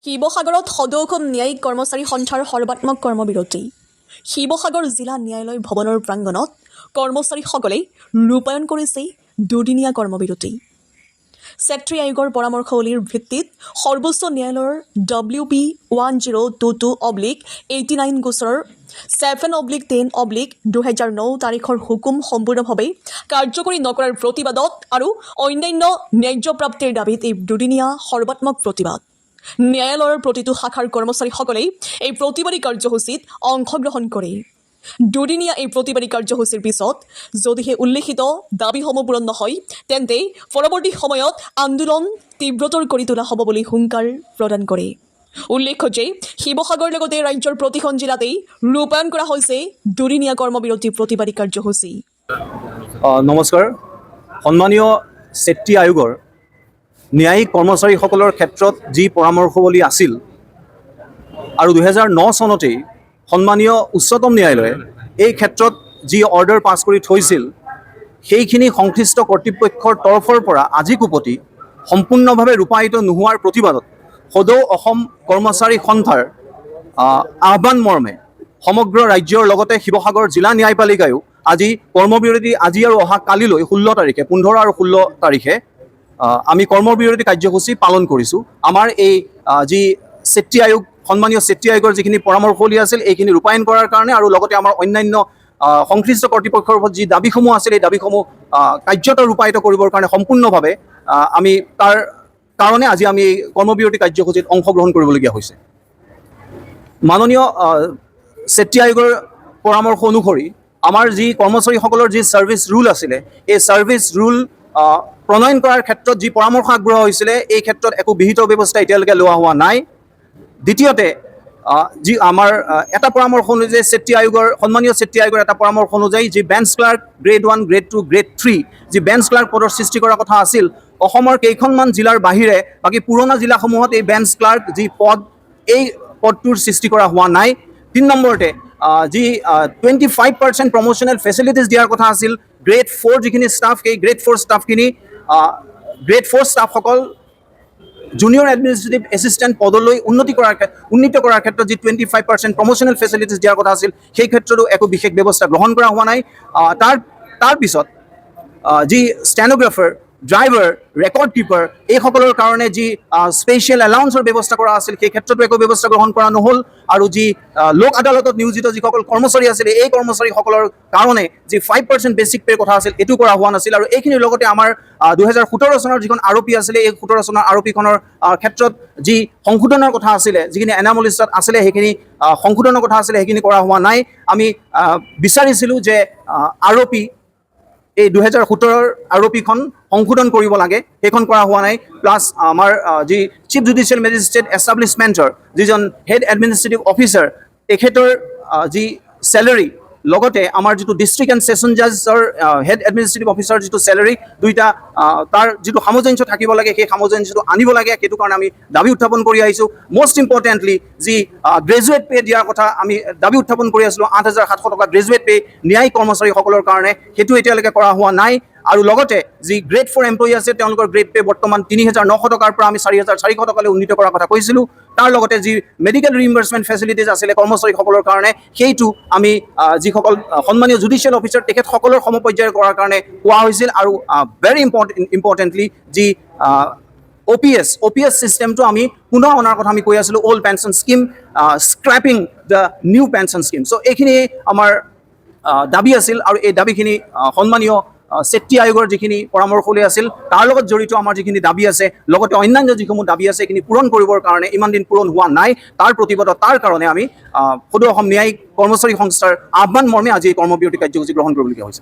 শিৱসাগৰত সদৌ ন্যায়িক কৰ্মচাৰী সন্থাৰ সৰ্বাত্মক কৰ্মবিৰতি। শিৱসাগৰ জিলা ন্যায়ালয় ভৱনৰ প্ৰাংগণত কৰ্মচাৰীসকলে ৰূপায়ণ কৰিছে দুদিনীয়া কৰ্মবিৰতি। ছেক্ৰেটাৰী আয়োগৰ পৰামৰ্শৱলীৰ ভিত্তিত সৰ্বোচ্চ ন্যায়ালয়ৰ WP1022/89 গোচৰৰ 7/10/2009 তাৰিখৰ হুকুম সম্পূৰ্ণভাৱে কাৰ্যকৰী নকৰাৰ প্ৰতিবাদত আৰু অন্যান্য ন্যায্যপ্ৰাপ্তিৰ দাবীত এই দুদিনীয়া সৰ্বাত্মক প্ৰতিবাদ। ন্যায়ালয়ৰ প্ৰতিটো শাখাৰ কৰ্মচাৰীসকলে এই প্ৰতিবাদী কাৰ্যসূচীত অংশগ্ৰহণ কৰে। দুদিনীয়া এই প্ৰতিবাদী কাৰ্যসূচীৰ পিছত যদিহে উল্লেখিত দাবীসমূহ পূৰণ নহয়, তেন্তে পৰৱৰ্তী সময়ত আন্দোলন তীব্ৰতৰ কৰি তোলা হ'ব বুলি হুংকাৰ প্ৰদান কৰে। উল্লেখ্য যে শিৱসাগৰৰ লগতে ৰাজ্যৰ প্ৰতিখন জিলাতেই ৰূপায়ণ কৰা হৈছে দুদিনীয়া কৰ্মবিৰতি প্ৰতিবাদী কাৰ্যসূচী। নমস্কাৰ। সন্মানীয় ছেক্ৰেটাৰী আয়োগৰ ন্যায়িক কৰ্মচাৰীসকলৰ ক্ষেত্ৰত যি পৰামৰ্শৱলী আছিল আৰু 2009 চনতেই সন্মানীয় উচ্চতম ন্যায়ালয়ে এই ক্ষেত্ৰত যি অৰ্ডাৰ পাছ কৰি থৈছিল, সেইখিনি সংশ্লিষ্ট কৰ্তৃপক্ষৰ তৰফৰ পৰা আজি কোপতি সম্পূৰ্ণভাৱে ৰূপায়িত নোহোৱাৰ প্ৰতিবাদত সদৌ অসম কৰ্মচাৰী সন্থাৰ আহ্বান মৰ্মে সমগ্ৰ ৰাজ্যৰ লগতে শিৱসাগৰ জিলা ন্যায়পালিকায়ো আজি কৰ্মবিৰতি আজি আৰু অহা কালিলৈ 15 আৰু 16 তাৰিখে আমি কৰ্মবিৰতি কাৰ্যসূচী পালন কৰিছোঁ। আমাৰ এই যি ছেক্ৰেটাৰী আয়োগ সন্মানীয় ছেক্ৰেটাৰী আয়োগৰ যিখিনি পৰামৰ্শৱলী আছিল এইখিনি ৰূপায়ণ কৰাৰ কাৰণে আৰু লগতে আমাৰ অন্যান্য সংশ্লিষ্ট কৰ্তৃপক্ষৰ ওপৰত যি দাবীসমূহ আছিল এই দাবীসমূহ কাৰ্যত ৰূপায়িত কৰিবৰ কাৰণে সম্পূৰ্ণভাৱে আমি তাৰ কাৰণে আজি আমি এই কৰ্মবিৰতি কাৰ্যসূচীত অংশগ্ৰহণ কৰিবলগীয়া হৈছে। মাননীয় ছেক্ৰেটাৰী আয়োগৰ পৰামৰ্শ অনুসৰি আমাৰ যি কৰ্মচাৰীসকলৰ যি ছাৰ্ভিচ ৰুল আছিলে, এই ছাৰ্ভিচ ৰুল প্ৰণয়ন কৰাৰ ক্ষেত্ৰত যি পৰামৰ্শ আগবঢ়োৱা হৈছিলে এই ক্ষেত্ৰত একো বিহিত ব্যৱস্থা এতিয়ালৈকে লোৱা হোৱা নাই। দ্বিতীয়তে যি আমাৰ এটা পৰামৰ্শ অনুযায়ী সন্মানীয় ছেক্ৰেটাৰী আয়োগৰ এটা পৰামৰ্শ অনুযায়ী যি bench clerk grade 1, grade 2, grade 3 যি বেঞ্চ ক্লাৰ্ক পদৰ সৃষ্টি কৰাৰ কথা আছিল, অসমৰ কেইখনমান জিলাৰ বাহিৰে বাকী পুৰণা জিলাসমূহত এই বেঞ্চ ক্লাৰ্ক যি পদ এই পদটোৰ সৃষ্টি কৰা হোৱা নাই। 3 নম্বৰতে যি 25% প্ৰমোচনেল ফেচিলিটিজ দিয়াৰ কথা আছিল, গ্ৰেড 4 যিখিনি ষ্টাফ, সেই গ্ৰেড 4 ষ্টাফখিনি গ্ৰেড 4 ষ্টাফসকল জুনিয়ৰ এডমিনিষ্ট্ৰেটিভ এছিষ্টেণ্ট পদলৈ উন্নীত কৰাৰ ক্ষেত্ৰত যি 25% প্ৰমোচনেল ফেচিলিটিজ দিয়াৰ কথা আছিল, সেই ক্ষেত্ৰতো একো বিশেষ ব্যৱস্থা গ্ৰহণ কৰা হোৱা নাই। তাৰপিছত যি ষ্টেনোগ্ৰাফাৰ, ড্ৰাইভাৰ, ৰেকৰ্ড কিপাৰ এইসকলৰ কাৰণে যি স্পেচিয়েল এলাউন্সৰ ব্যৱস্থা কৰা আছিল, সেই ক্ষেত্ৰতো একো ব্যৱস্থা গ্ৰহণ কৰা নহ'ল। আৰু যি লোক আদালতত নিয়োজিত যিসকল কৰ্মচাৰী আছিলে এই কৰ্মচাৰীসকলৰ কাৰণে যি 5% বেচিক পে'ৰ কথা আছিল এইটো কৰা হোৱা নাছিল। আৰু এইখিনিৰ লগতে আমাৰ 2017 চনৰ যিখন আৰোপি আছিলে এই 17 চনৰ আৰোপিখনৰ ক্ষেত্ৰত যি সংশোধনৰ কথা আছিলে, যিখিনি এনামলিষ্টত আছিলে সেইখিনি সংশোধনৰ কথা আছিলে, সেইখিনি কৰা হোৱা নাই। আমি বিচাৰিছিলোঁ যে আৰোপি এই 2017 আৰোপিখন সংশোধন কৰিব লাগে, সেইখন কৰা হোৱা নাই। প্লাছ আমাৰ যি চিফ জুডিচিয়েল মেজিষ্ট্ৰেট এষ্টাব্লিছমেণ্টৰ যিজন হেড এডমিনিষ্ট্ৰেটিভ অফিচাৰ তেখেতৰ যি চেলাৰী, লগতে আমাৰ যিটো ডিষ্ট্ৰিক্ট এণ্ড ছেছন জাজৰ হেড এডমিনিষ্ট্ৰেটিভ অফিচাৰ যিটো চেলাৰী, দুইটা তাৰ যিটো সামঞ্জস্য থাকিব লাগে সেই সামঞ্জস্যটো আনিব লাগে, সেইটো কাৰণে আমি দাবী উত্থাপন কৰি আহিছোঁ। মষ্ট ইম্পৰ্টেণ্টলি যি গ্ৰেজুৱেট পে' দিয়াৰ কথা আমি দাবী উত্থাপন কৰি আছিলোঁ, 8,700 টকা গ্ৰেজুৱেট পে' ন্যায়িক কৰ্মচাৰীসকলৰ কাৰণে, সেইটো এতিয়ালৈকে কৰা হোৱা নাই। আৰু লগতে যি গ্ৰেড 4 এমপ্লয়ী আছে তেওঁলোকৰ গ্ৰেড পে' বৰ্তমান 3,900 টকাৰ পৰা আমি 4,400 টকালৈ উন্নীত কৰাৰ কথা কৈছিলোঁ। তাৰ লগতে যি মেডিকেল ৰিইম্বাৰ্চমেণ্ট ফেচিলিটিজ আছিলে কৰ্মচাৰীসকলৰ কাৰণে, সেইটো আমি যিসকল সন্মানীয় জুডিচিয়েল অফিচাৰ তেখেতসকলৰ সমপৰ্যায়ৰ কৰাৰ কাৰণে কোৱা হৈছিল। আৰু ভেৰি ইম্পৰ্টেণ্টলি যি OPS চিষ্টেমটো আমি পুনৰ অনাৰ কথা আমি কৈ আছিলোঁ, old pension scheme, scrapping the new pension scheme. So' এইখিনি আমাৰ দাবী আছিল আৰু এই দাবীখিনি সন্মানীয় ছেক্ৰেটাৰী আয়োগৰ যিখিনি পৰামৰ্শৱলী আছিল তাৰ লগত জড়িত আমাৰ যিখিনি দাবী আছে, লগতে অন্যান্য যিসমূহ দাবী আছে এইখিনি পূৰণ কৰিবৰ কাৰণে ইমান দিন পূৰণ হোৱা নাই, তাৰ প্ৰতিবাদত তাৰ কাৰণে আমি সদৌ অসম ন্যায়িক কৰ্মচাৰী সংস্থাৰ আহ্বান মৰ্মে আজি এই কৰ্মবিৰতি কাৰ্যসূচী গ্ৰহণ কৰিবলগীয়া হৈছে।